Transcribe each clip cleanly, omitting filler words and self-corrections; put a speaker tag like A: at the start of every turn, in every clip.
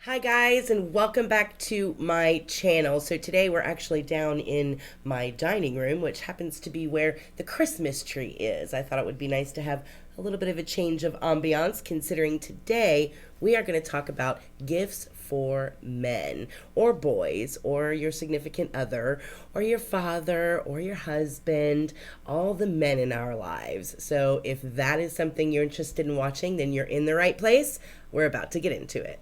A: Hi guys, and welcome back to my channel. So today we're actually down in my dining room, which happens to be where the Christmas tree is. I thought it would be nice to have a little bit of a change of ambiance, considering today we are going to talk about gifts for men or boys or your significant other or your father or your husband, all the men in our lives. So if that is something you're interested in watching, then you're in the right place. We're about to get into it.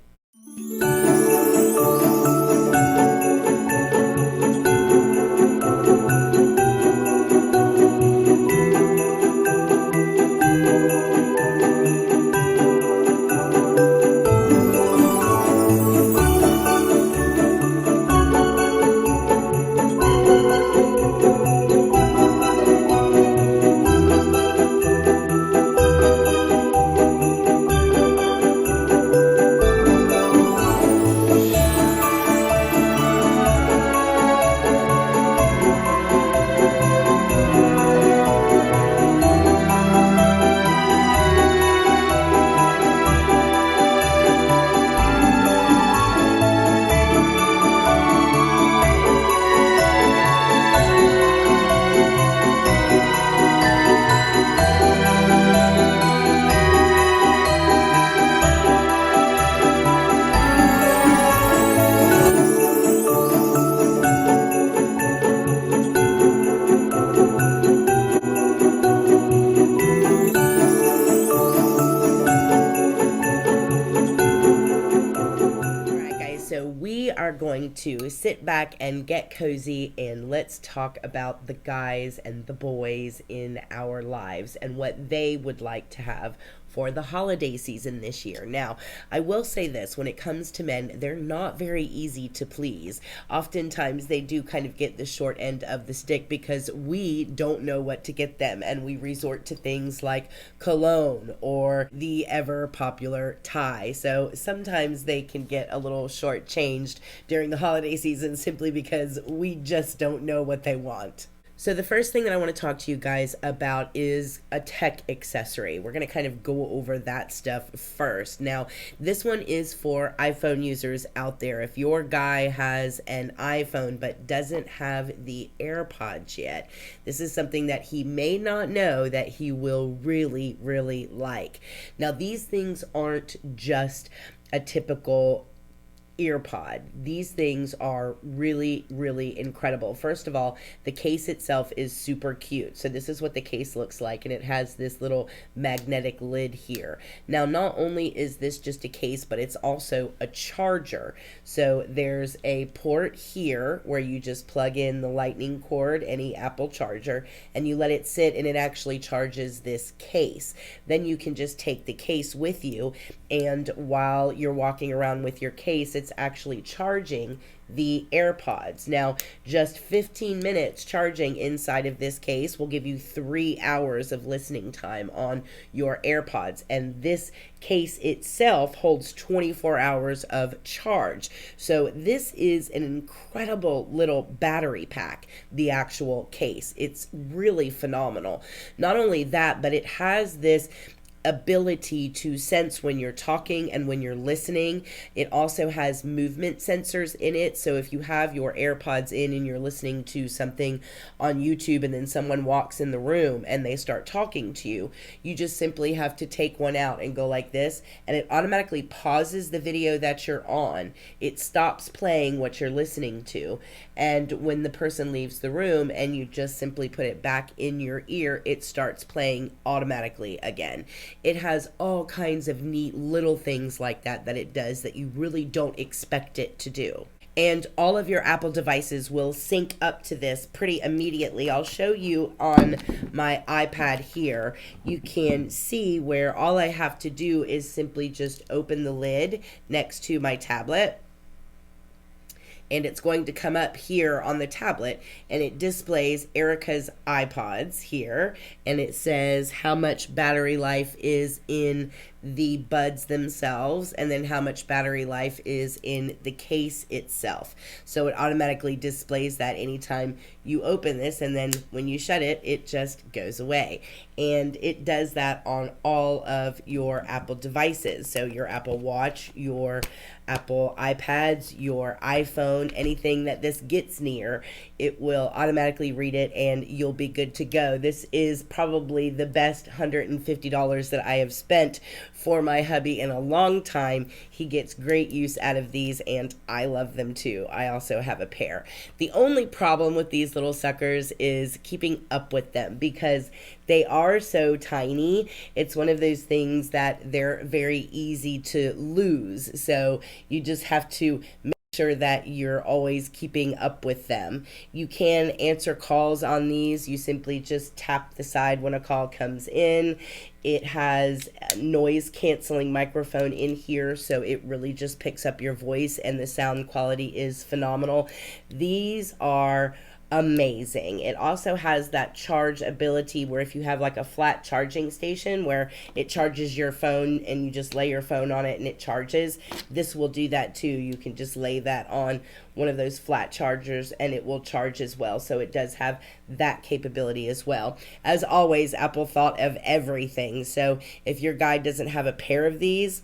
A: Going to sit back and get cozy, and let's talk about the guys and the boys in our lives and what they would like to have for the holiday season this year. Now, I will say this, when it comes to men, they're not very easy to please. Oftentimes they do kind of get the short end of the stick because we don't know what to get them, and we resort to things like cologne or the ever popular tie. So sometimes they can get a little shortchanged during the holiday season simply because we just don't know what they want. So the first thing that I want to talk to you guys about is a tech accessory. We're going to kind of go over that stuff first. Now, this one is for iPhone users out there. If your guy has an iPhone but doesn't have the AirPods yet, this is something that he may not know that he will really, really like. Now, these things aren't just a typical earpod. These things are really, really incredible. First of all, the case itself is super cute. So this is what the case looks like, and it has this little magnetic lid here. Now, not only is this just a case, but it's also a charger. So there's a port here where you just plug in the lightning cord, any Apple charger, and you let it sit, and it actually charges this case. Then you can just take the case with you, and while you're walking around with your case, it's actually charging the AirPods. Now, just 15 minutes charging inside of this case will give you 3 hours of listening time on your AirPods, and this case itself holds 24 hours of charge. So this is an incredible little battery pack, the actual case. It's really phenomenal. Not only that, but it has this ability to sense when you're talking and when you're listening. It also has movement sensors in it, so if you have your AirPods in and you're listening to something on YouTube and then someone walks in the room and they start talking to you, you just simply have to take one out and go like this, and it automatically pauses the video that you're on. It stops playing what you're listening to, and when the person leaves the room and you just simply put it back in your ear, it starts playing automatically again. It has all kinds of neat little things like that it does that you really don't expect it to do. And all of your Apple devices will sync up to this pretty immediately. I'll show you on my iPad here. You can see where all I have to do is simply just open the lid next to my tablet, and it's going to come up here on the tablet, and it displays Erica's iPods here, and it says how much battery life is in the buds themselves, and then how much battery life is in the case itself. So it automatically displays that anytime you open this, and then when you shut it, it just goes away. And it does that on all of your Apple devices. So your Apple Watch, your Apple iPads, your iPhone, anything that this gets near, it will automatically read it and you'll be good to go. This is probably the best $150 that I have spent for my hubby in a long time. He gets great use out of these and I love them too. I also have a pair. The only problem with these little suckers is keeping up with them because they are so tiny. It's one of those things that they're very easy to lose. So you just have to make sure that you're always keeping up with them. You can answer calls on these. You simply just tap the side when a call comes in. It has a noise canceling microphone in here, so it really just picks up your voice and the sound quality is phenomenal. These are amazing. It also has that charge ability where if you have like a flat charging station where it charges your phone and you just lay your phone on it and it charges, this will do that too. You can just lay that on one of those flat chargers and it will charge as well. So it does have that capability as well. As always, Apple thought of everything. So if your guy doesn't have a pair of these,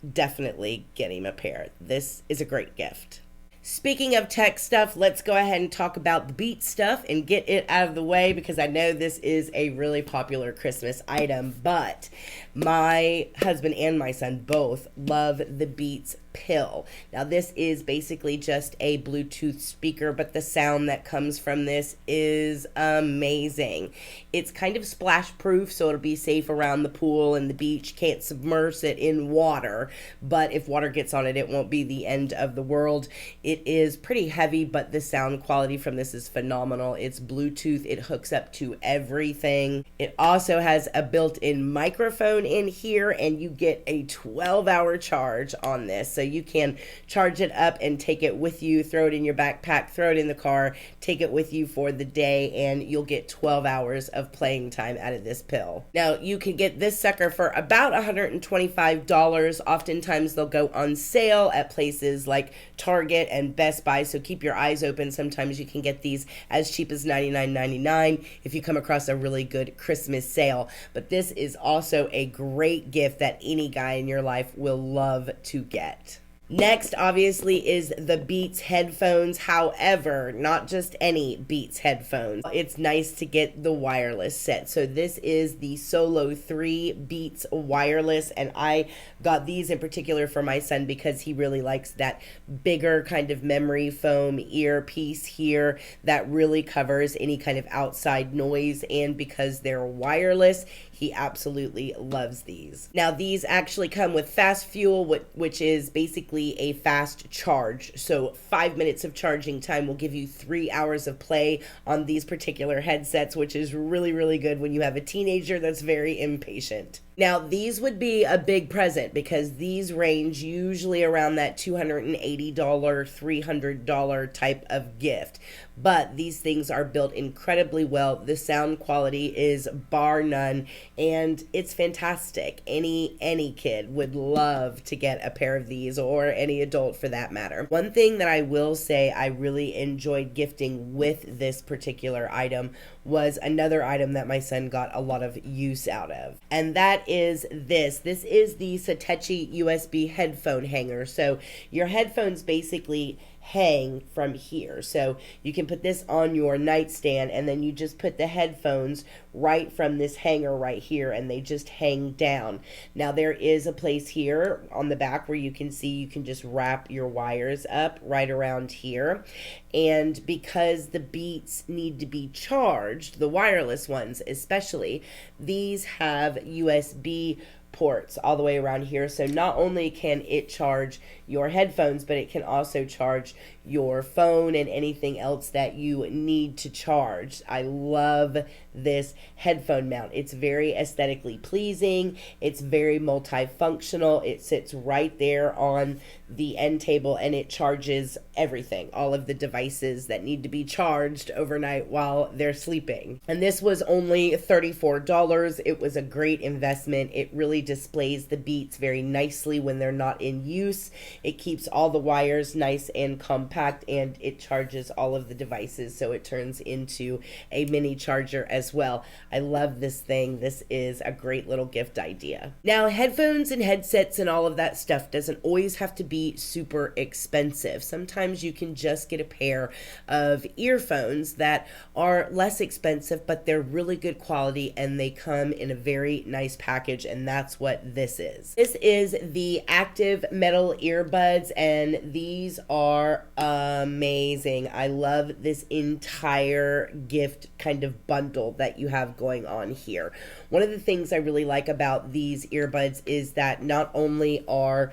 A: definitely get him a pair. This is a great gift. Speaking of tech stuff, let's go ahead and talk about the Beats stuff and get it out of the way because I know this is a really popular Christmas item, but my husband and my son both love the Beats pill. Now this is basically just a Bluetooth speaker, but the sound that comes from this is amazing. It's kind of splash proof, so it'll be safe around the pool and the beach. Can't submerge it in water, but if water gets on it, it won't be the end of the world. It is pretty heavy, but the sound quality from this is phenomenal. It's Bluetooth. It hooks up to everything. It also has a built-in microphone in here, and you get a 12-hour charge on this. So you can charge it up and take it with you, throw it in your backpack, throw it in the car, take it with you for the day, and you'll get 12 hours of playing time out of this pill. Now, you can get this sucker for about $125. Oftentimes, they'll go on sale at places like Target and Best Buy, so keep your eyes open. Sometimes you can get these as cheap as $99.99 if you come across a really good Christmas sale. But this is also a great gift that any guy in your life will love to get. Next, obviously, is the Beats headphones. However, not just any Beats headphones. It's nice to get the wireless set. So this is the Solo 3 Beats wireless, and I got these in particular for my son because he really likes that bigger kind of memory foam earpiece here that really covers any kind of outside noise, and because they're wireless, he absolutely loves these. Now, these actually come with fast fuel, which is basically a fast charge. So 5 minutes of charging time will give you 3 hours of play on these particular headsets, which is really, really good when you have a teenager that's very impatient. Now, these would be a big present because these range usually around that $280, $300 type of gift. But these things are built incredibly well. The sound quality is bar none, and it's fantastic. Any kid would love to get a pair of these, or any adult for that matter. One thing that I will say I really enjoyed gifting with this particular item was another item that my son got a lot of use out of, and that is this. This is the Satechi USB headphone hanger. So your headphones basically hang from here. So you can put this on your nightstand and then you just put the headphones right from this hanger right here and they just hang down. Now there is a place here on the back where you can see you can just wrap your wires up right around here. And because the Beats need to be charged, the wireless ones especially, these have USB ports all the way around here. So not only can it charge your headphones, but it can also charge your phone and anything else that you need to charge. I love this headphone mount. It's very aesthetically pleasing. It's very multifunctional. It sits right there on the end table and it charges everything, all of the devices that need to be charged overnight while they're sleeping. And this was only $34. It was a great investment. It really displays the Beats very nicely when they're not in use. It keeps all the wires nice and compact, and it charges all of the devices, so it turns into a mini charger as well. I love this thing. This is a great little gift idea. Now, headphones and headsets and all of that stuff doesn't always have to be be super expensive. Sometimes you can just get a pair of earphones that are less expensive, but they're really good quality and they come in a very nice package, and that's what this is. This is the Active Metal Earbuds, and these are amazing. I love this entire gift kind of bundle that you have going on here. One of the things I really like about these earbuds is that not only are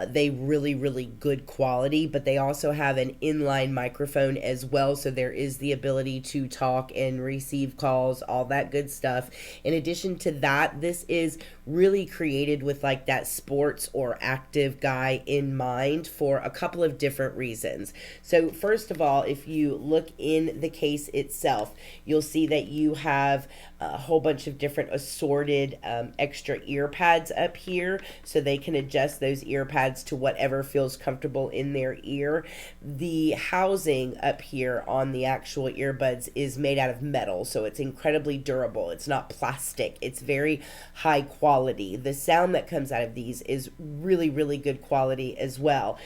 A: they really good quality, but they also have an inline microphone as well, so there is the ability to talk and receive calls, all that good stuff. In addition to that, this is really created with like that sports or active guy in mind for a couple of different reasons. So first of all, if you look in the case itself, you'll see that you have a whole bunch of different assorted extra ear pads up here, so they can adjust those ear pads to whatever feels comfortable in their ear. The housing up here on the actual earbuds is made out of metal, so it's incredibly durable. It's not plastic. It's very high quality. The sound that comes out of these is really good quality as well.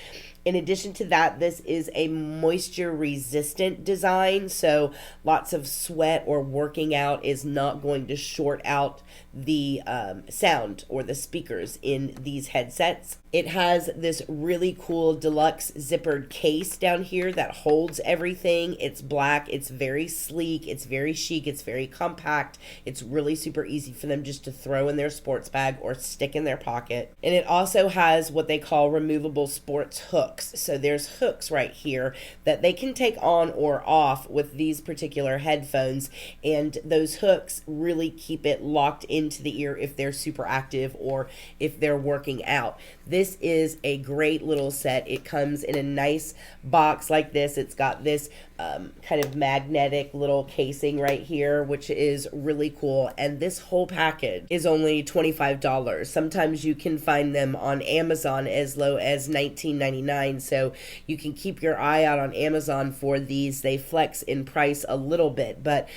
A: In addition to that, this is a moisture resistant design, so lots of sweat or working out is not going to short out the sound or the speakers in these headsets. It has this really cool deluxe zippered case down here that holds everything. It's black, it's very sleek, it's very chic, it's very compact. It's really super easy for them just to throw in their sports bag or stick in their pocket. And it also has what they call removable sports hooks. So there's hooks right here that they can take on or off with these particular headphones, and those hooks really keep it locked into the ear if they're super active or if they're working out. This is a great little set. It comes in a nice box like this. It's got this kind of magnetic little casing right here, which is really cool. And this whole package is only $25. Sometimes you can find them on Amazon as low as $19.99. So you can keep your eye out on Amazon for these. They flex in price a little bit, but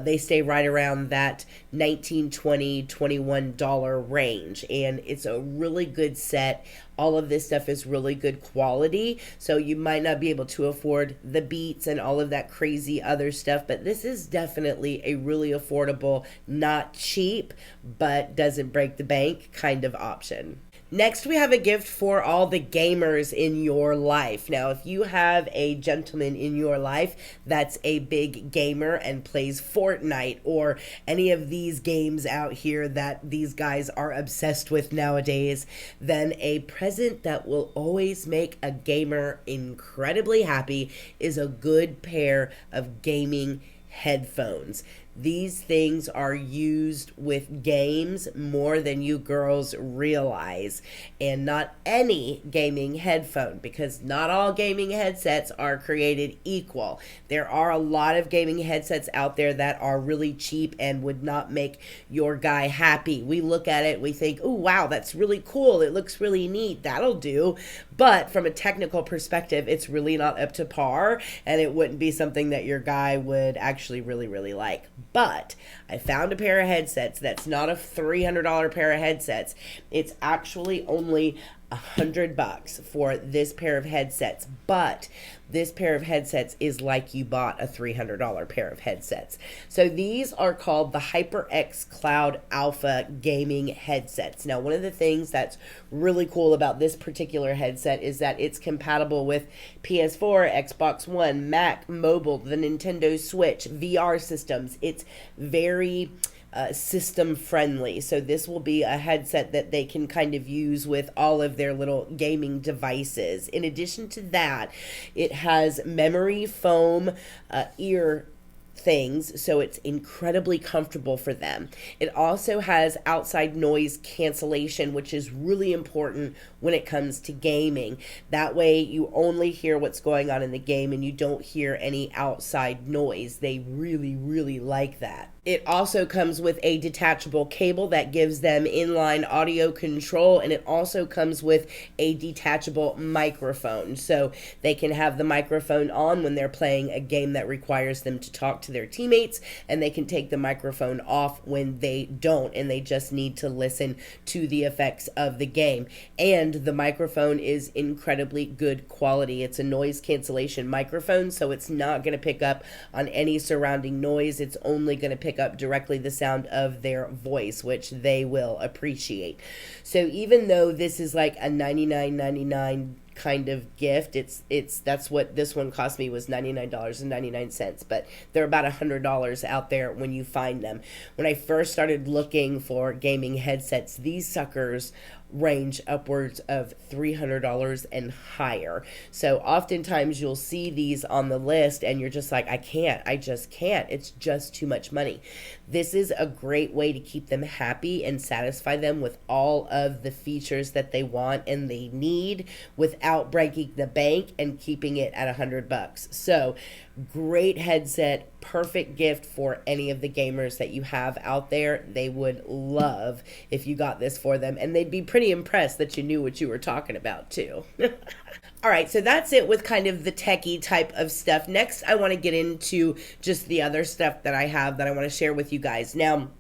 A: they stay right around that $19, $20, $21 range. And it's a really good set. All of this stuff is really good quality, so you might not be able to afford the Beats and all of that crazy other stuff, but this is definitely a really affordable, not cheap, but doesn't break the bank kind of option. Next, we have a gift for all the gamers in your life. Now, if you have a gentleman in your life that's a big gamer and plays Fortnite or any of these games out here that these guys are obsessed with nowadays, then a present that will always make a gamer incredibly happy is a good pair of gaming headphones. These things are used with games more than you girls realize, and not any gaming headphone, because not all gaming headsets are created equal. There are a lot of gaming headsets out there that are really cheap and would not make your guy happy. We look at it, we think, oh wow, that's really cool, it looks really neat, that'll do. But from a technical perspective, it's really not up to par, and it wouldn't be something that your guy would actually really like. But I found a pair of headsets that's not a $300 pair of headsets. It's actually only $100 for this pair of headsets, but this pair of headsets is like you bought a $300 pair of headsets. So these are called the HyperX Cloud Alpha gaming headsets. Now, one of the things that's really cool about this particular headset is that it's compatible with PS4, Xbox One, Mac, mobile, the Nintendo Switch, VR systems. It's very system friendly. So this will be a headset that they can kind of use with all of their little gaming devices. In addition to that, it has memory foam ear things, so it's incredibly comfortable for them. It also has outside noise cancellation, which is really important when it comes to gaming. That way you only hear what's going on in the game and you don't hear any outside noise. They really like that. It also comes with a detachable cable that gives them inline audio control, and it also comes with a detachable microphone. So they can have the microphone on when they're playing a game that requires them to talk to their teammates, and they can take the microphone off when they don't, and they just need to listen to the effects of the game. And the microphone is incredibly good quality. It's a noise cancellation microphone, so it's not going to pick up on any surrounding noise. It's only going to pick up directly the sound of their voice, which they will appreciate. So even though this is like a $99.99 kind of gift, that's what this one cost me, was $99.99, but they're about $100 out there when you find them. When I first started looking for gaming headsets, these suckers range upwards of $300 and higher. So oftentimes you'll see these on the list and you're just like, I just can't. It's just too much money. This is a great way to keep them happy and satisfy them with all of the features that they want and they need without breaking the bank and keeping it at $100. So great headset, perfect gift for any of the gamers that you have out there. They would love if you got this for them, and they'd be pretty impressed that you knew what you were talking about too. All right, so that's it with kind of the techie type of stuff. Next, I want to get into just the other stuff that I have that I want to share with you guys. Now,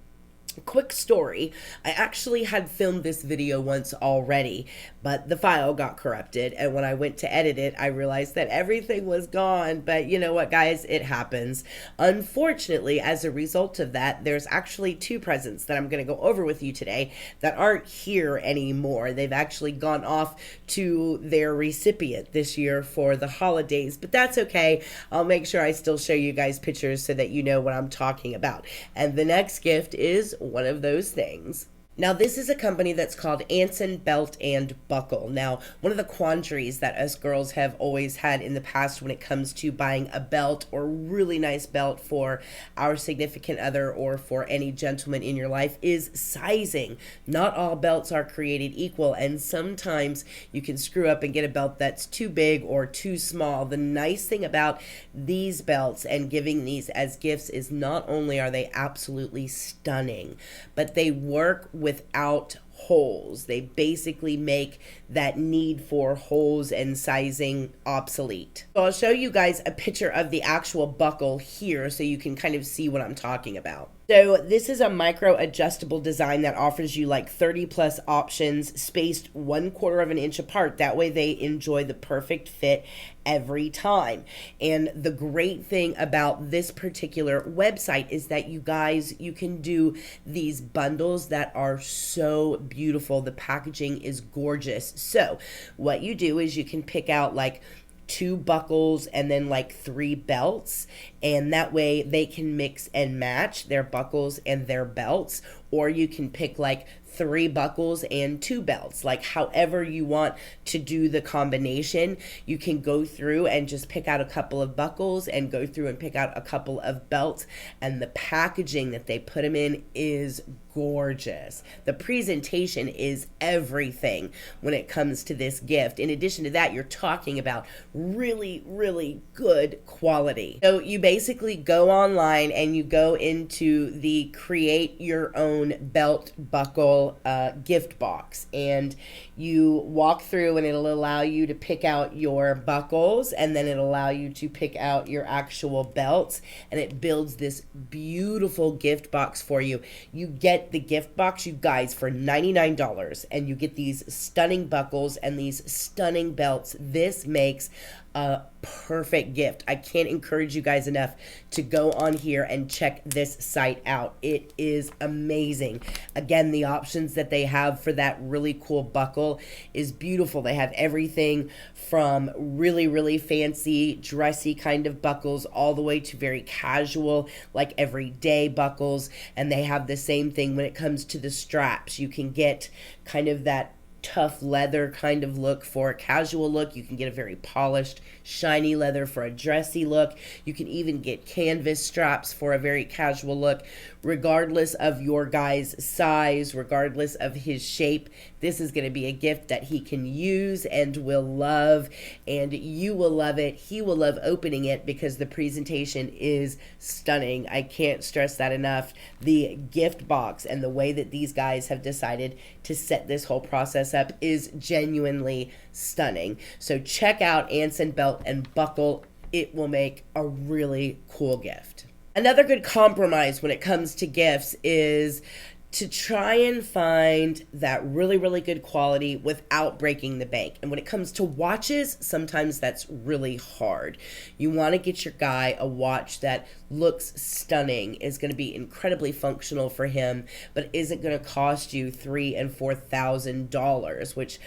A: quick story. I actually had filmed this video once already, but the file got corrupted, and when I went to edit it, I realized that everything was gone. But you know what, guys? It happens. Unfortunately, as a result of that, there's actually two presents that I'm going to go over with you today that aren't here anymore. They've actually gone off to their recipient this year for the holidays, but that's okay. I'll make sure I still show you guys pictures so that you know what I'm talking about. And the next gift is one of those things. Now, this is a company that's called Anson Belt and Buckle. Now, one of the quandaries that us girls have always had in the past when it comes to buying a belt or really nice belt for our significant other or for any gentleman in your life is sizing. Not all belts are created equal, and sometimes you can screw up and get a belt that's too big or too small. The nice thing about these belts and giving these as gifts is not only are they absolutely stunning, but they work without holes. They basically make that need for holes and sizing obsolete. So I'll show you guys a picture of the actual buckle here so you can kind of see what I'm talking about. So this is a micro adjustable design that offers you like 30 plus options spaced 1/4 of an inch apart. That way they enjoy the perfect fit every time. And the great thing about this particular website is that you guys, you can do these bundles that are so beautiful. The packaging is gorgeous. So what you do is you can pick out like 2 buckles and then like 3 belts, and that way they can mix and match their buckles and their belts. Or you can pick like 3 buckles and 2 belts, like however you want to do the combination. You can go through and just pick out a couple of buckles and go through and pick out a couple of belts, and the packaging that they put them in is gorgeous. The presentation is everything when it comes to this gift. In addition to that, you're talking about really, really good quality. So you basically go online and you go into the create your own belt buckle gift box, and you walk through and it'll allow you to pick out your buckles, and then it'll allow you to pick out your actual belts, and it builds this beautiful gift box for you. You get the gift box, you guys, for $99, and you get these stunning buckles and these stunning belts. This makes a perfect gift. I can't encourage you guys enough to go on here and check this site out. It is amazing. Again, the options that they have for that really cool buckle is beautiful. They have everything from really, really fancy, dressy kind of buckles all the way to very casual, like everyday buckles. And they have the same thing when it comes to the straps. You can get kind of that tough leather kind of look for a casual look. You can get a very polished, shiny leather for a dressy look. You can even get canvas straps for a very casual look. Regardless of your guy's size, regardless of his shape, this is going to be a gift that he can use and will love, and you will love it. He will love opening it because the presentation is stunning. I can't stress that enough. The gift box and the way that these guys have decided to set this whole process up is genuinely stunning. So check out Anson Belt and Buckle. It will make a really cool gift. Another good compromise when it comes to gifts is to try and find that really, really good quality without breaking the bank. And when it comes to watches, sometimes that's really hard. You want to get your guy a watch that looks stunning, is going to be incredibly functional for him, but isn't going to cost you $3,000 and $4,000, which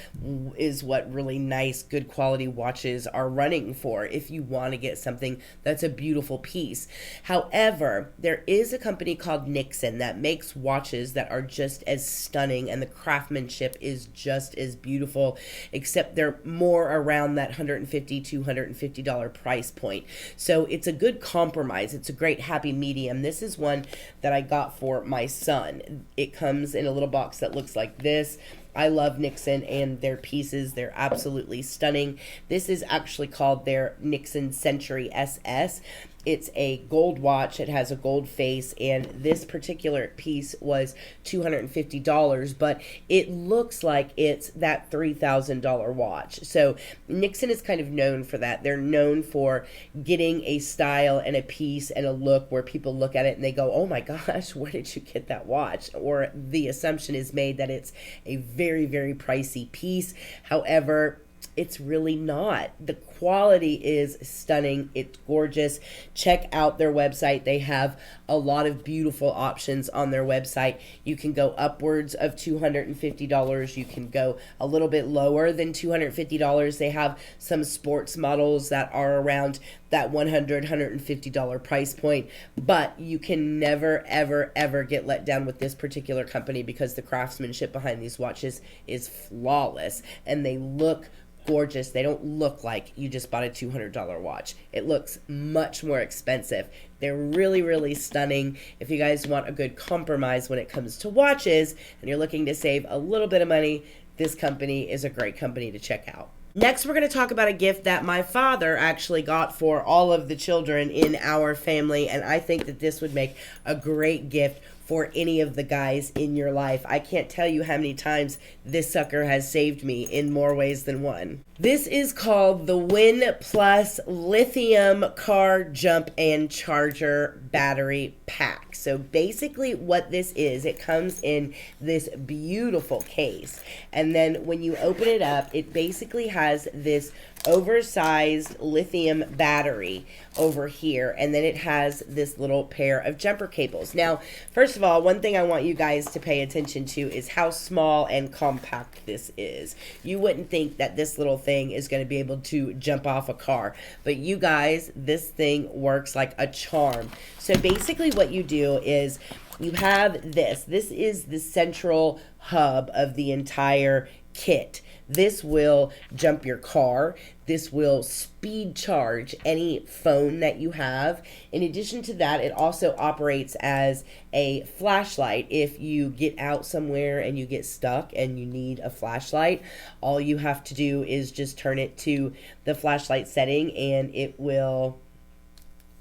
A: is what really nice, good quality watches are running for if you want to get something that's a beautiful piece. However, there is a company called Nixon that makes watches that are just as stunning, and the craftsmanship is just as beautiful, except they're more around that $150, $250 price point. So it's a good compromise. It's a great happy medium. This is one that I got for my son. It comes in a little box that looks like this. I love Nixon and their pieces. They're absolutely stunning. This is actually called their Nixon Sentry SS. It's a gold watch. It has a gold face, and this particular piece was $250, but it looks like it's that $3,000 watch. So Nixon is kind of known for that. They're known for getting a style and a piece and a look where people look at it and they go, oh my gosh, where did you get that watch? Or the assumption is made that it's a very, very pricey piece. However, it's really not. The quality is stunning. It's gorgeous. Check out their website. They have a lot of beautiful options on their website. You can go upwards of $250. You can go a little bit lower than $250. They have some sports models that are around that $100, $150 price point, but you can never, ever, ever get let down with this particular company because the craftsmanship behind these watches is flawless, and they look gorgeous. They don't look like you just bought a $200 watch. It looks much more expensive. They're really, really stunning. If you guys want a good compromise when it comes to watches and you're looking to save a little bit of money, this company is a great company to check out. Next, we're going to talk about a gift that my father actually got for all of the children in our family, and I think that this would make a great gift for any of the guys in your life. I can't tell you how many times this sucker has saved me in more ways than one. This is called the Winplus Lithium Car Jump and Charger Battery Pack. So basically what this is, it comes in this beautiful case, and then when you open it up, it basically has this oversized lithium battery over here, and then it has this little pair of jumper cables. Now, first of all, one thing I want you guys to pay attention to is how small and compact this is. You wouldn't think that this little thing is going to be able to jump off a car, but you guys, this thing works like a charm. So basically what you do is you have this is the central hub of the entire kit. This will jump your car. This will speed charge any phone that you have. In addition to that, it also operates as a flashlight. If you get out somewhere and you get stuck and you need a flashlight, all you have to do is just turn it to the flashlight setting and it will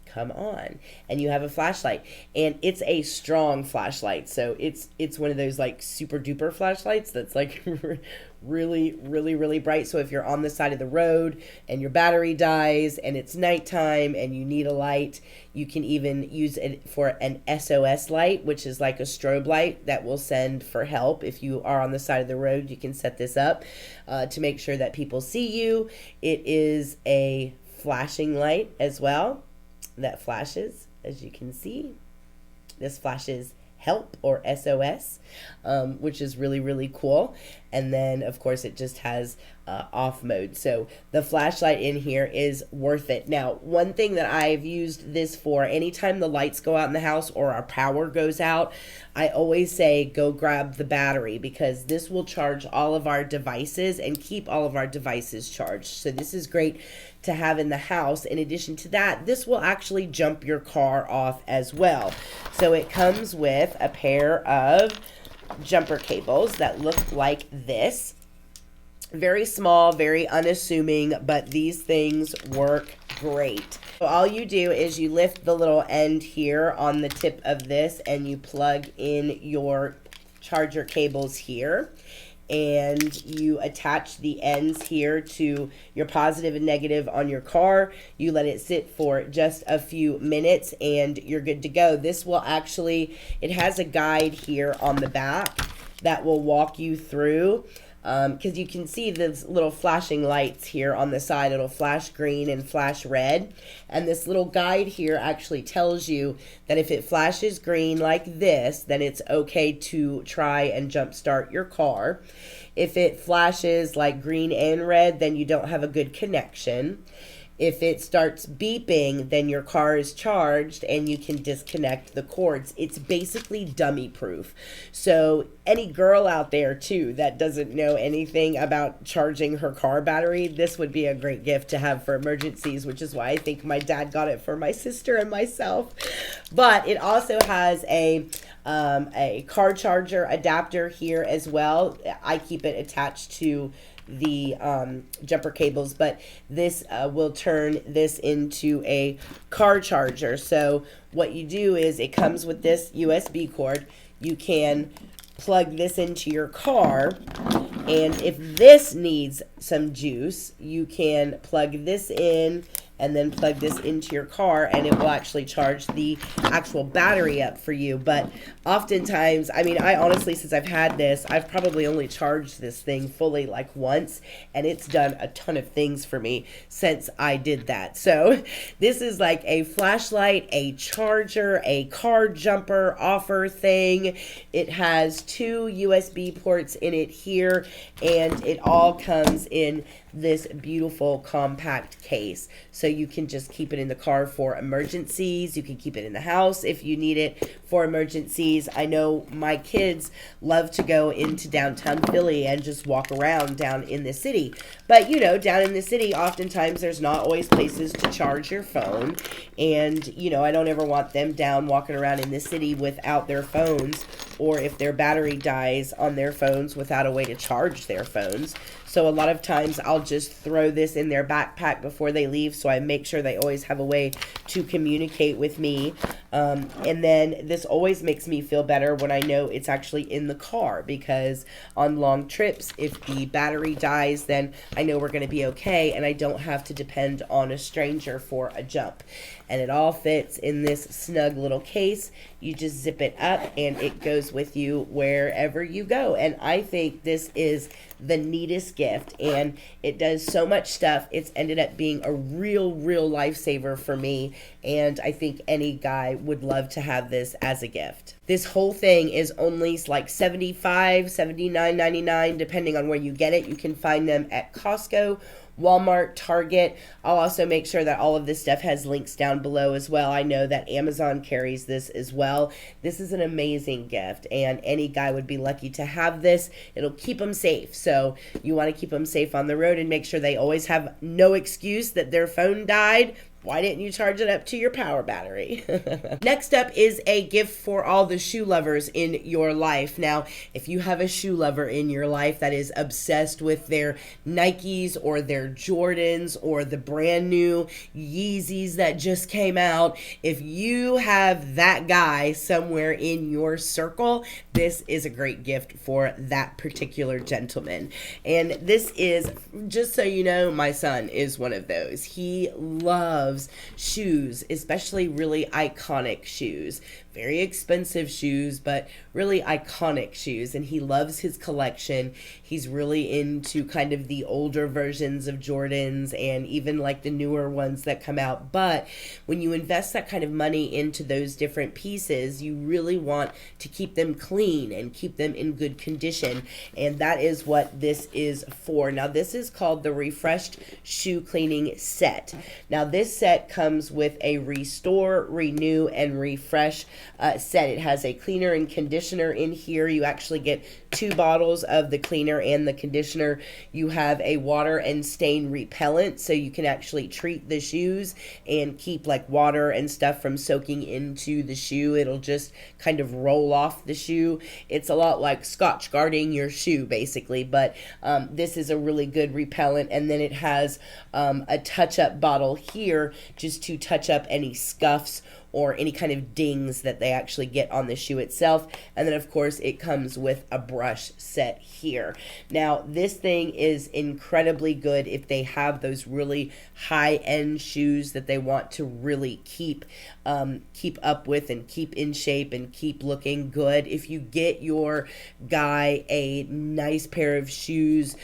A: come on and you have a flashlight, and it's a strong flashlight. So it's one of those like super duper flashlights that's like really, really, really bright. So if you're on the side of the road and your battery dies and it's nighttime and you need a light, you can even use it for an SOS light, which is like a strobe light that will send for help. If you are on the side of the road, you can set this up to make sure that people see you. It is a flashing light as well that flashes, as you can see. This flashes help or SOS, which is really, really cool. And then of course it just has off mode. So the flashlight in here is worth it. Now, one thing that I've used this for, anytime the lights go out in the house or our power goes out, I always say go grab the battery, because this will charge all of our devices and keep all of our devices charged. So this is great to have in the house. In addition to that, this will actually jump your car off as well. So it comes with a pair of jumper cables that look like this. Very small, very unassuming, but these things work great. So all you do is you lift the little end here on the tip of this and you plug in your charger cables here, and you attach the ends here to your positive and negative on your car. You let it sit for just a few minutes and you're good to go. This will actually, it has a guide here on the back that will walk you through, because you can see those little flashing lights here on the side. It'll flash green and flash red, and this little guide here actually tells you that if it flashes green like this, then it's okay to try and jump start your car. If it flashes like green and red, then you don't have a good connection. If it starts beeping, then your car is charged and you can disconnect the cords. It's basically dummy proof. So any girl out there too that doesn't know anything about charging her car battery, this would be a great gift to have for emergencies, which is why I think my dad got it for my sister and myself. But it also has a car charger adapter here as well. I keep it attached to the jumper cables, but this will turn this into a car charger. So what you do is it comes with this USB cord. You can plug this into your car, and if this needs some juice, you can plug this in and then plug this into your car, and it will actually charge the actual battery up for you. But oftentimes, I mean, I honestly, since I've had this, I've probably only charged this thing fully like once, and it's done a ton of things for me since I did that. So this is like a flashlight, a charger, a car jumper offer thing. It has 2 USB ports in it here, and it all comes in this beautiful compact case. So you can just keep it in the car for emergencies. You can keep it in the house if you need it for emergencies. I know my kids love to go into downtown Philly and just walk around down in the city. But you know, down in the city, oftentimes there's not always places to charge your phone. And you know, I don't ever want them down walking around in the city without their phones, or if their battery dies on their phones without a way to charge their phones. So a lot of times I'll just throw this in their backpack before they leave, so I make sure they always have a way to communicate with me. And then this always makes me feel better when I know it's actually in the car, because on long trips, if the battery dies, then I know we're going to be okay, and I don't have to depend on a stranger for a jump. And it all fits in this snug little case. You just zip it up and it goes with you wherever you go. And I think this is the neatest gift, and it does so much stuff. It's ended up being a real lifesaver for me, and I think any guy would love to have this as a gift. This whole thing is only like $75, $79.99 depending on where you get it. You can find them at Costco, Walmart, Target. I'll also make sure that all of this stuff has links down below as well. I know that Amazon carries this as well. This is an amazing gift, and any guy would be lucky to have this. It'll keep them safe. So you want to keep them safe on the road and make sure they always have no excuse that their phone died. Why didn't you charge it up to your power battery? Next up is a gift for all the shoe lovers in your life. Now, if you have a shoe lover in your life that is obsessed with their Nikes or their Jordans or the brand new Yeezys that just came out, if you have that guy somewhere in your circle, this is a great gift for that particular gentleman. And this is, just so you know, my son is one of those. He loves loves shoes, especially really iconic shoes. Very expensive shoes, but really iconic shoes. And he loves his collection. He's really into kind of the older versions of Jordans and even like the newer ones that come out. But when you invest that kind of money into those different pieces, you really want to keep them clean and keep them in good condition. And that is what this is for. Now, this is called the Refreshed Shoe Cleaning Set. Now, this set comes with a Restore, Renew, and Refresh set. It has a cleaner and conditioner in here. You actually get 2 bottles of the cleaner and the conditioner. You have a water and stain repellent, so you can actually treat the shoes and keep like water and stuff from soaking into the shoe. It'll just kind of roll off the shoe. It's a lot like Scotch guarding your shoe basically, but this is a really good repellent. And then it has a touch-up bottle here just to touch up any scuffs or any kind of dings that they actually get on the shoe itself. And then of course it comes with a brush set here. Now this thing is incredibly good if they have those really high-end shoes that they want to really keep up with and keep in shape and keep looking good. If you get your guy a nice pair of shoes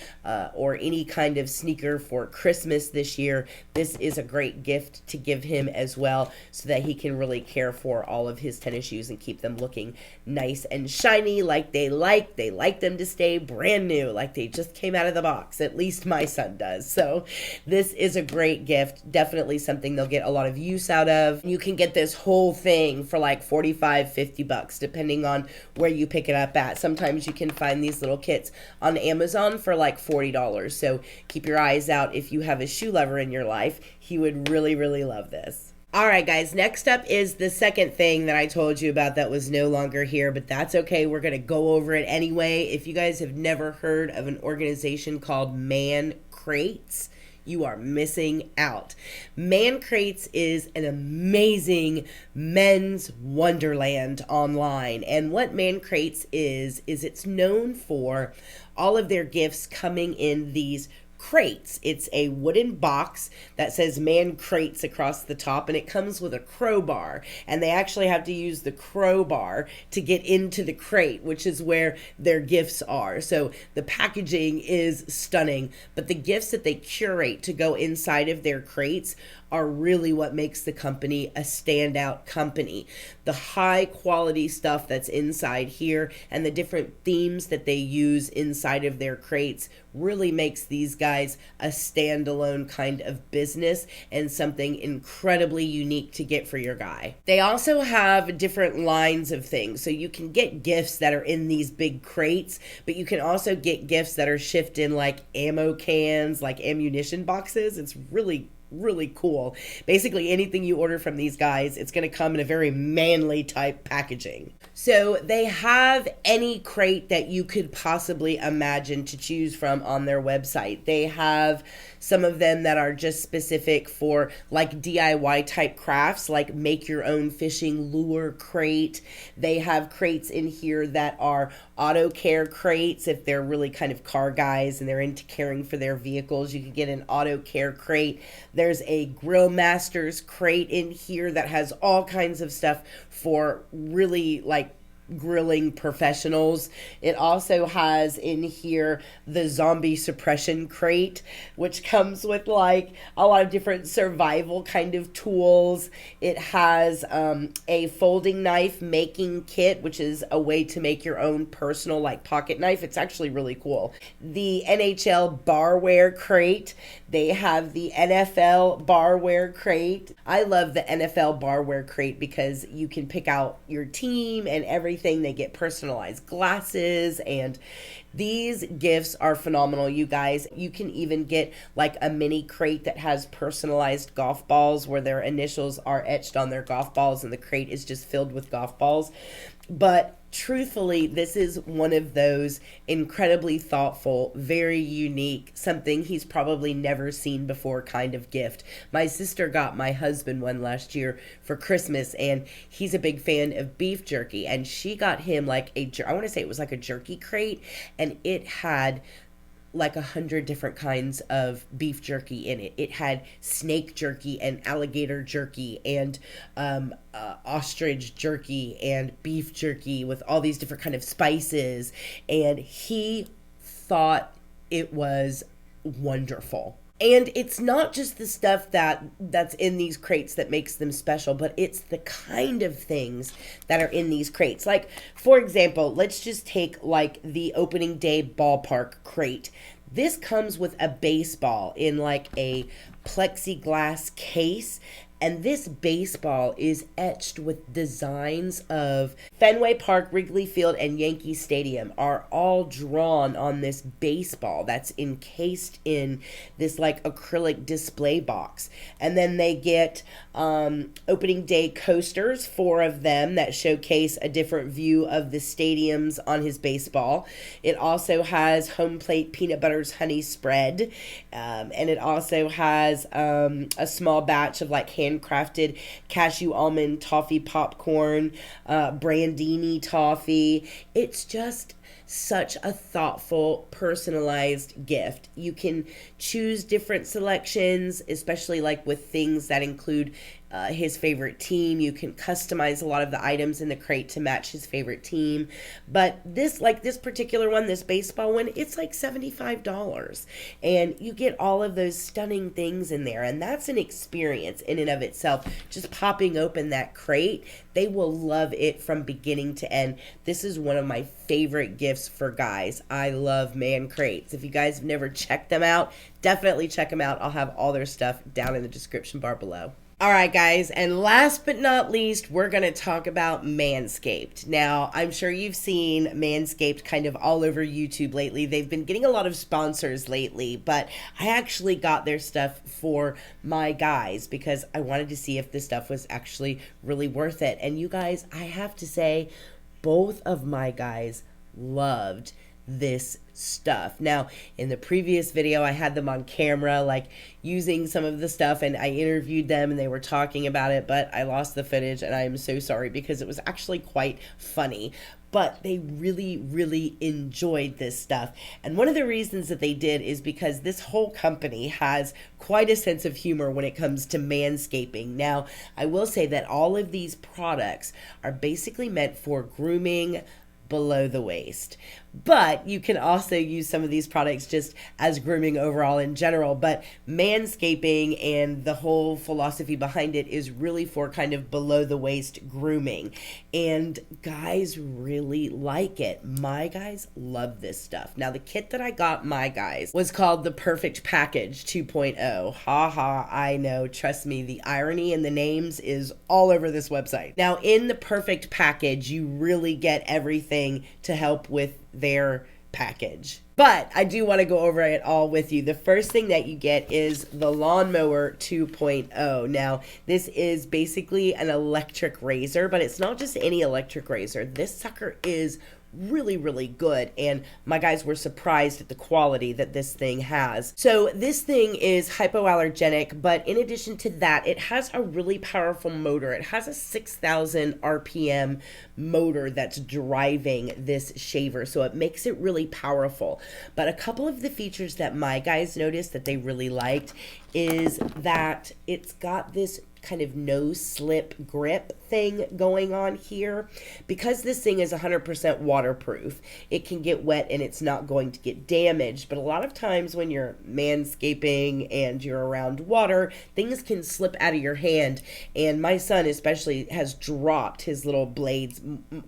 A: or any kind of sneaker for Christmas this year, this is a great gift to give him as well, so that he can really care for all of his tennis shoes and keep them looking nice and shiny like they like. They like them to stay brand new, like they just came out of the box. At least my son does. So this is a great gift. Definitely something they'll get a lot of use out of. You can get this whole thing for like 45, 50 bucks, depending on where you pick it up at. Sometimes you can find these little kits on Amazon for like $40. So keep your eyes out if you have a shoe lover in your life. He would really, really love this. All right, guys, next up is the second thing that I told you about that was no longer here, but that's okay. We're going to go over it anyway. If you guys have never heard of an organization called Mann Crates, you are missing out. Mann Crates is an amazing men's wonderland online. And what Mann Crates is it's known for all of their gifts coming in these crates. It's a wooden box that says Mann Crates across the top, and it comes with a crowbar, and they actually have to use the crowbar to get into the crate, which is where their gifts are. So the packaging is stunning, but the gifts that they curate to go inside of their crates are really what makes the company a standout company. The high quality stuff that's inside here and the different themes that they use inside of their crates really makes these guys a standalone kind of business and something incredibly unique to get for your guy. They also have different lines of things. So you can get gifts that are in these big crates, but you can also get gifts that are shipped in like ammo cans, like ammunition boxes. It's really cool. Basically anything you order from these guys, it's going to come in a very manly type packaging. So they have any crate that you could possibly imagine to choose from on their website. They have some of them that are just specific for like DIY type crafts, like make your own fishing lure crate. They have crates in here that are auto care crates. If they're really kind of car guys and they're into caring for their vehicles, you can get an auto care crate. There's a Grill Masters crate in here that has all kinds of stuff for really like grilling professionals. It also has in here the zombie suppression crate, which comes with like a lot of different survival kind of tools. It has a folding knife making kit, which is a way to make your own personal like pocket knife. It's actually really cool. The NHL barware crate. They have the NFL barware crate. I love the NFL barware crate because you can pick out your team and everything. They get personalized glasses, and these gifts are phenomenal, you guys. You can even get like a mini crate that has personalized golf balls where their initials are etched on their golf balls, and the crate is just filled with golf balls. But truthfully, this is one of those incredibly thoughtful, very unique, something he's probably never seen before kind of gift. My sister got my husband one last year for Christmas, and he's a big fan of beef jerky, and she got him like I want to say it was like a jerky crate, and it had like 100 different kinds of beef jerky in it. It had snake jerky and alligator jerky and ostrich jerky and beef jerky with all these different kind of spices. And he thought it was wonderful. And it's not just the stuff that's in these crates that makes them special, but it's the kind of things that are in these crates. Like, for example, let's just take like the opening day Ballpark crate. This comes with a baseball in like a plexiglass case. And this baseball is etched with designs of Fenway Park, Wrigley Field, and Yankee Stadium are all drawn on this baseball that's encased in this like acrylic display box. And then they get opening day coasters, 4 of them, that showcase a different view of the stadiums on his baseball. It also has home plate peanut butter's honey spread. And it also has a small batch of like handcrafted cashew almond toffee popcorn, brandini toffee. It's just such a thoughtful, personalized gift. You can choose different selections, especially like with things that include his favorite team. You can customize a lot of the items in the crate to match his favorite team. But this particular one, this baseball one, it's like $75. And you get all of those stunning things in there. And that's an experience in and of itself. Just popping open that crate, they will love it from beginning to end. This is one of my favorite gifts for guys. I love Mann Crates. If you guys have never checked them out, definitely check them out. I'll have all their stuff down in the description bar below. All right, guys, and last but not least, we're going to talk about Manscaped. Now, I'm sure you've seen Manscaped kind of all over YouTube lately. They've been getting a lot of sponsors lately, but I actually got their stuff for my guys because I wanted to see if this stuff was actually really worth it. And you guys, I have to say, both of my guys loved this stuff. Now, in the previous video, I had them on camera, like using some of the stuff, and I interviewed them and they were talking about it, but I lost the footage and I am so sorry because it was actually quite funny. But they really, really enjoyed this stuff. And one of the reasons that they did is because this whole company has quite a sense of humor when it comes to manscaping. Now, I will say that all of these products are basically meant for grooming below the waist. But you can also use some of these products just as grooming overall in general. But manscaping and the whole philosophy behind it is really for kind of below the waist grooming. And guys really like it. My guys love this stuff. Now, the kit that I got my guys was called the Perfect Package 2.0. Ha ha, I know. Trust me, the irony in the names is all over this website. Now, in the Perfect Package, you really get everything to help with their package. But I do want to go over it all with you. The first thing that you get is the Lawnmower 2.0. Now, this is basically an electric razor, but it's not just any electric razor. This sucker is really, really good, and my guys were surprised at the quality that this thing has. So this thing is hypoallergenic, but in addition to that, it has a really powerful motor. It has a 6,000 RPM motor that's driving this shaver, so it makes it really powerful. But a couple of the features that my guys noticed that they really liked is that it's got this kind of no slip grip thing going on here. Because this thing is 100% waterproof, it can get wet and it's not going to get damaged. But a lot of times when you're manscaping and you're around water, things can slip out of your hand. And my son especially has dropped his little blades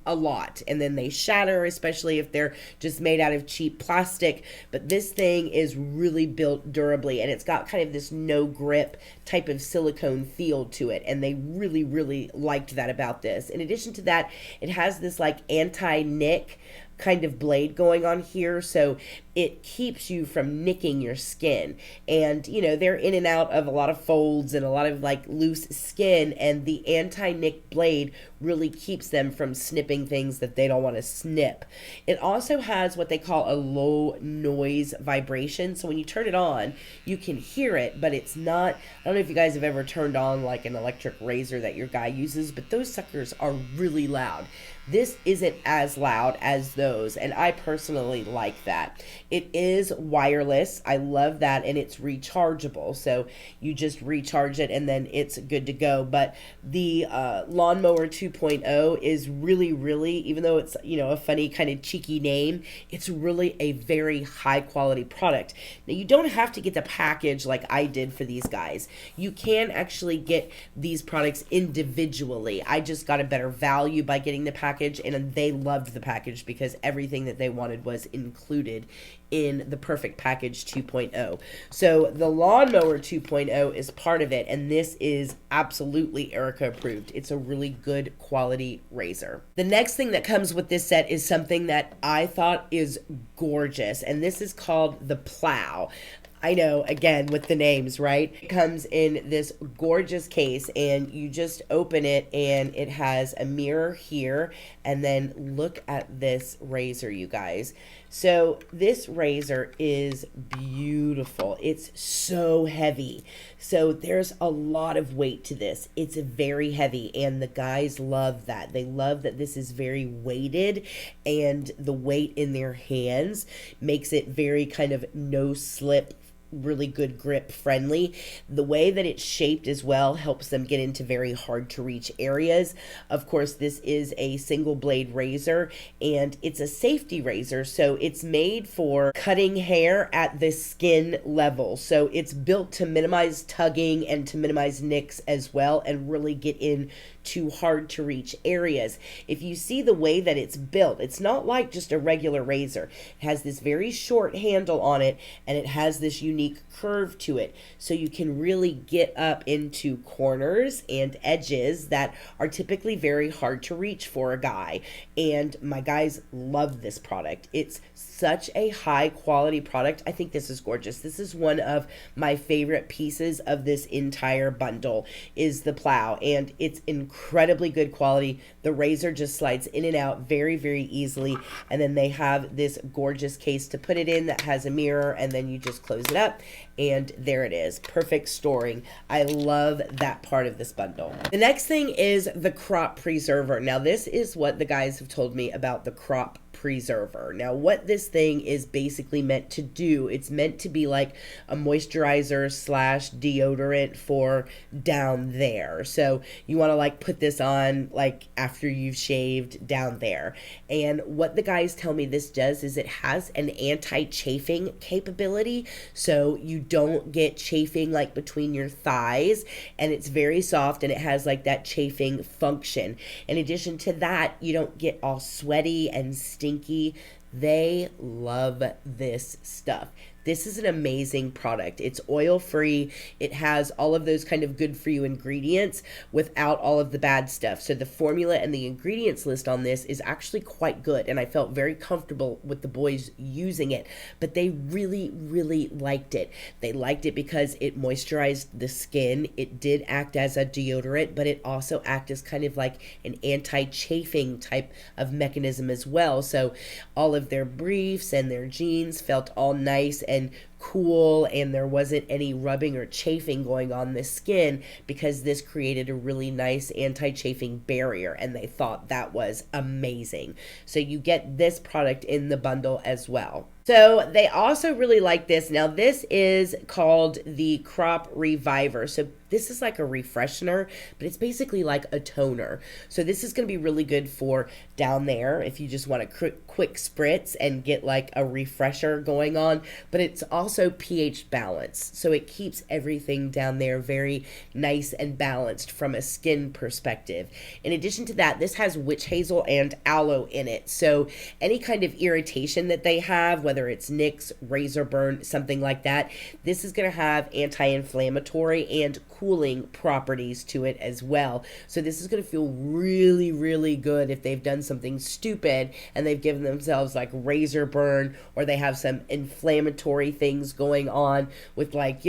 A: a lot, and then they shatter, especially if they're just made out of cheap plastic. But this thing is really built durably, and it's got kind of this no grip type of silicone feel to it, and they really, really liked that about this. In addition to that, it has this like anti-nick kind of blade going on here, so it keeps you from nicking your skin. And you know, they're in and out of a lot of folds and a lot of like loose skin, and the anti-nick blade really keeps them from snipping things that they don't want to snip. It also has what they call a low noise vibration, so when you turn it on, you can hear it, but it's not, I don't know if you guys have ever turned on like an electric razor that your guy uses, but those suckers are really loud. This isn't as loud as those, and I personally like that. It is wireless. I love that. And it's rechargeable. So you just recharge it and then it's good to go. But the Lawnmower 2.0 is really, really, even though it's, a funny kind of cheeky name, it's really a very high quality product. Now, you don't have to get the package like I did for these guys. You can actually get these products individually. I just got a better value by getting the package, and they loved the package because everything that they wanted was included in the Perfect Package 2.0. So the Lawnmower 2.0 is part of it, and this is absolutely Erica approved. It's a really good quality razor. The next thing that comes with this set is something that I thought is gorgeous, and this is called the Plow. I know, again, with the names, right? It comes in this gorgeous case, and you just open it, and it has a mirror here, and then look at this razor, you guys. So this razor is beautiful. It's so heavy. So there's a lot of weight to this. It's very heavy, and the guys love that. They love that this is very weighted, and the weight in their hands makes it very kind of no slip, really good grip friendly. The way that it's shaped as well helps them get into very hard to reach areas. Of course, this is a single blade razor, and it's a safety razor, so it's made for cutting hair at the skin level. So it's built to minimize tugging and to minimize nicks as well, and really get in to hard to reach areas. If you see the way that it's built, it's not like just a regular razor. It has this very short handle on it, and it has this unique curve to it, so you can really get up into corners and edges that are typically very hard to reach for a guy. And my guys love this product. It's such a high quality product. I think this is gorgeous. This is one of my favorite pieces of this entire bundle, is the Plow, and it's incredibly good quality. The razor just slides in and out very, very easily, and then they have this gorgeous case to put it in that has a mirror, and then you just close it up, and there it is. Perfect storing. I love that part of this bundle. The next thing is the Crop Preserver. Now, this is what the guys have told me about the Crop Preserver. Now, what this thing is basically meant to do, it's meant to be like a moisturizer slash deodorant for down there. So you want to like put this on like after you've shaved down there. And what the guys tell me this does is it has an anti-chafing capability, so you don't get chafing like between your thighs, and it's very soft, and it has like that chafing function. In addition to that, you don't get all sweaty and stinky. They love this stuff. This is an amazing product. It's oil-free. It has all of those kind of good-for-you ingredients without all of the bad stuff. So the formula and the ingredients list on this is actually quite good, and I felt very comfortable with the boys using it. But they really, really liked it. They liked it because it moisturized the skin. It did act as a deodorant, but it also acted as kind of like an anti-chafing type of mechanism as well. So all of their briefs and their jeans felt all nice and cool, and there wasn't any rubbing or chafing going on the skin because this created a really nice anti-chafing barrier, and they thought that was amazing. So you get this product in the bundle as well. So they also really like this. Now, this is called the Crop Reviver. So this is like a refreshener, but it's basically like a toner. So this is going to be really good for down there if you just want a quick spritz and get like a refresher going on. But it's also pH balanced, so it keeps everything down there very nice and balanced from a skin perspective. In addition to that, this has witch hazel and aloe in it. So any kind of irritation that they have, whether it's nicks, razor burn, something like that, this is going to have anti-inflammatory and cooling properties to it as well. So this is going to feel really, really good if they've done something stupid and they've given themselves like razor burn, or they have some inflammatory things going on with like,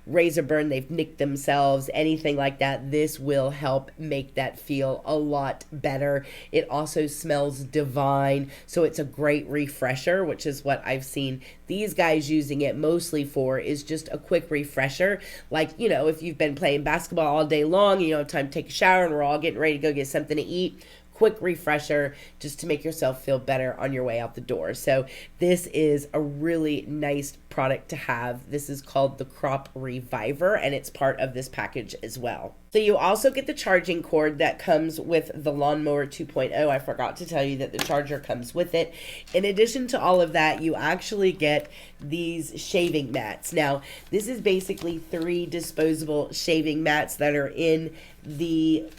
A: razor burn, they've nicked themselves, anything like that. This will help make that feel a lot better. It also smells divine, so it's a great refresher, which is what I've seen these guys using it mostly for, is just a quick refresher. Like, if you've been playing basketball all day long, you don't have time to take a shower, and we're all getting ready to go get something to eat. quick refresher just to make yourself feel better on your way out the door. So this is a really nice product to have. This is called the Crop Reviver, and it's part of this package as well. So you also get the charging cord that comes with the Lawnmower 2.0. I forgot to tell you that the charger comes with it. In addition to all of that, you actually get these shaving mats. Now, this is basically 3 disposable shaving mats that are in the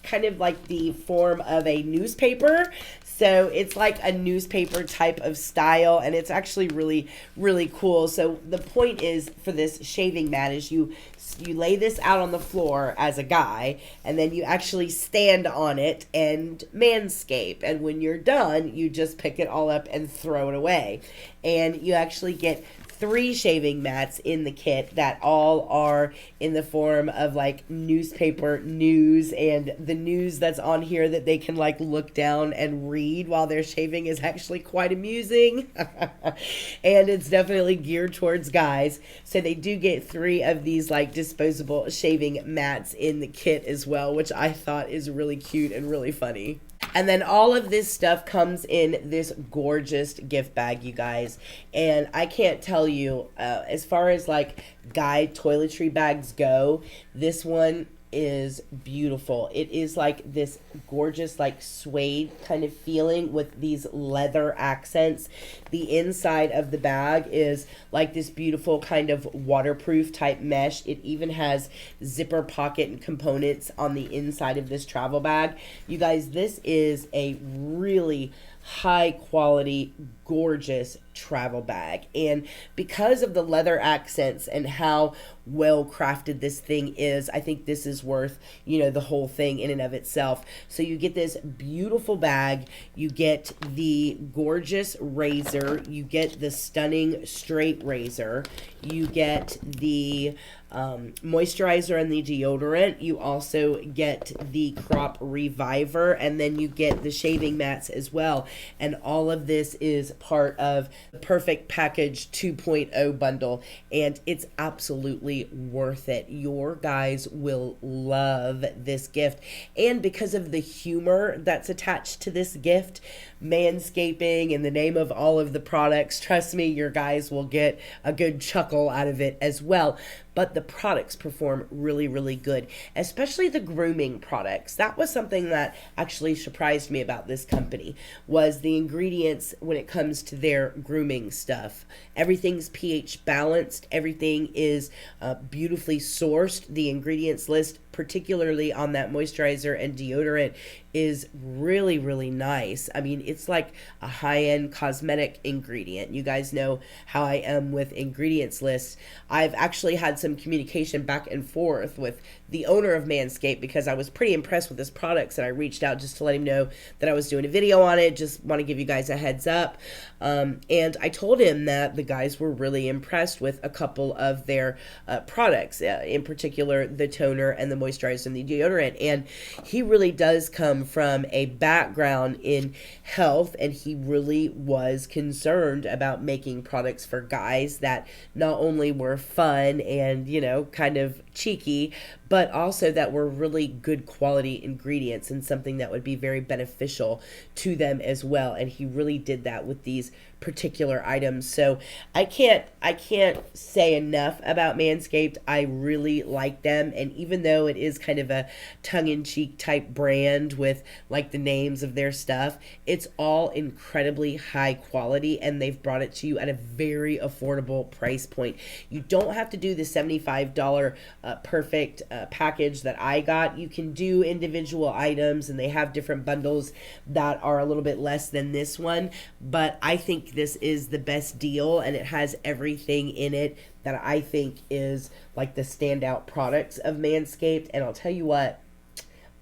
A: kind of like the form of a newspaper. So it's like a newspaper type of style, and it's actually really, really cool. So the point is for this shaving mat is you lay this out on the floor as a guy, and then you actually stand on it and manscape. And when you're done, you just pick it all up and throw it away. And you actually get 3 shaving mats in the kit that all are in the form of like newspaper news, and the news that's on here that they can like look down and read while they're shaving is actually quite amusing. And it's definitely geared towards guys. So they do get 3 of these like disposable shaving mats in the kit as well, which I thought is really cute and really funny. And then all of this stuff comes in this gorgeous gift bag, you guys. And I can't tell you, as far as like guy toiletry bags go, this one is beautiful. It is like this gorgeous like suede kind of feeling with these leather accents. The inside of the bag is like this beautiful kind of waterproof type mesh. It even has zipper pocket and components on the inside of this travel bag. You guys, this is a really high quality, gorgeous travel bag. And because of the leather accents and how well crafted this thing is, I think this is worth, you know, the whole thing in and of itself. So you get this beautiful bag, you get the gorgeous razor, you get the stunning straight razor, you get the moisturizer and the deodorant. You also get the Crop Reviver, and then you get the shaving mats as well. And all of this is part of the Perfect Package 2.0 bundle, and it's absolutely worth it. Your guys will love this gift. And because of the humor that's attached to this gift, manscaping in the name of all of the products, trust me, your guys will get a good chuckle out of it as well. But the products perform really, really good, especially the grooming products. That was something that actually surprised me about this company, was the ingredients when it comes to their grooming stuff. Everything's pH balanced. Everything is beautifully sourced. The ingredients list, particularly on that moisturizer and deodorant, is really, really nice. I mean, it's like a high-end cosmetic ingredient. You guys know how I am with ingredients lists. I've actually had some communication back and forth with the owner of Manscaped because I was pretty impressed with his products, and I reached out just to let him know that I was doing a video on it. Just want to give you guys a heads up. And I told him that the guys were really impressed with a couple of their products, in particular the toner and the moisturizer and the deodorant. And he really does come from a background in health, and he really was concerned about making products for guys that not only were fun and, you know, kind of cheeky, but also that were really good quality ingredients and something that would be very beneficial to them as well. And he really did that with these particular items. So I can't say enough about Manscaped. I really like them, and even though it is kind of a tongue-in-cheek type brand with like the names of their stuff, it's all incredibly high quality, and they've brought it to you at a very affordable price point. You don't have to do the $75 perfect package that I got. You can do individual items, and they have different bundles that are a little bit less than this one, but I think this is the best deal, and it has everything in it that I think is like the standout products of Manscaped. And I'll tell you what,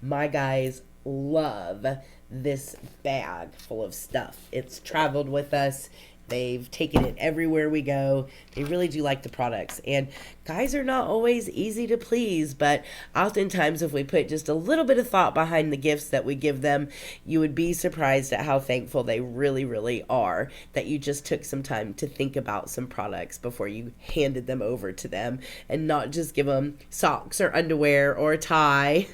A: my guys love this bag full of stuff. It's traveled with us. They've taken it everywhere we go. They really do like the products. And guys are not always easy to please, but oftentimes if we put just a little bit of thought behind the gifts that we give them, you would be surprised at how thankful they really, really are that you just took some time to think about some products before you handed them over to them, and not just give them socks or underwear or a tie.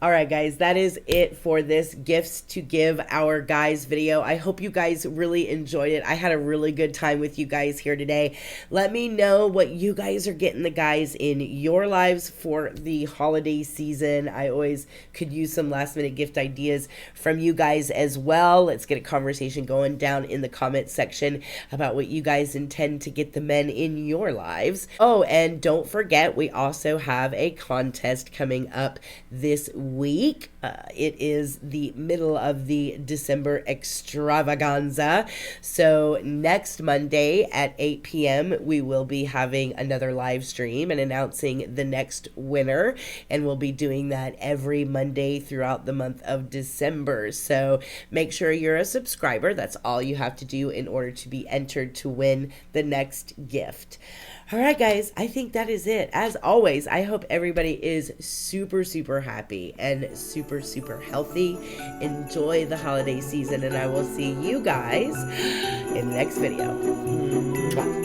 A: All right, guys, that is it for this gifts to give our guys video. I hope you guys really enjoyed it. I had a really good time with you guys here today. Let me know what you guys are getting the guys in your lives for the holiday season. I always could use some last minute gift ideas from you guys as well. Let's get a conversation going down in the comment section about what you guys intend to get the men in your lives. Oh, and don't forget, we also have a contest coming up this week. It is the middle of the December Extravaganza. So next Monday at 8 p.m. we will be having another live stream and announcing the next winner. And we'll be doing that every Monday throughout the month of December. So make sure you're a subscriber. That's all you have to do in order to be entered to win the next gift. All right, guys, I think that is it. As always, I hope everybody is super, super happy and super, super healthy. Enjoy the holiday season, and I will see you guys in the next video. Mwah.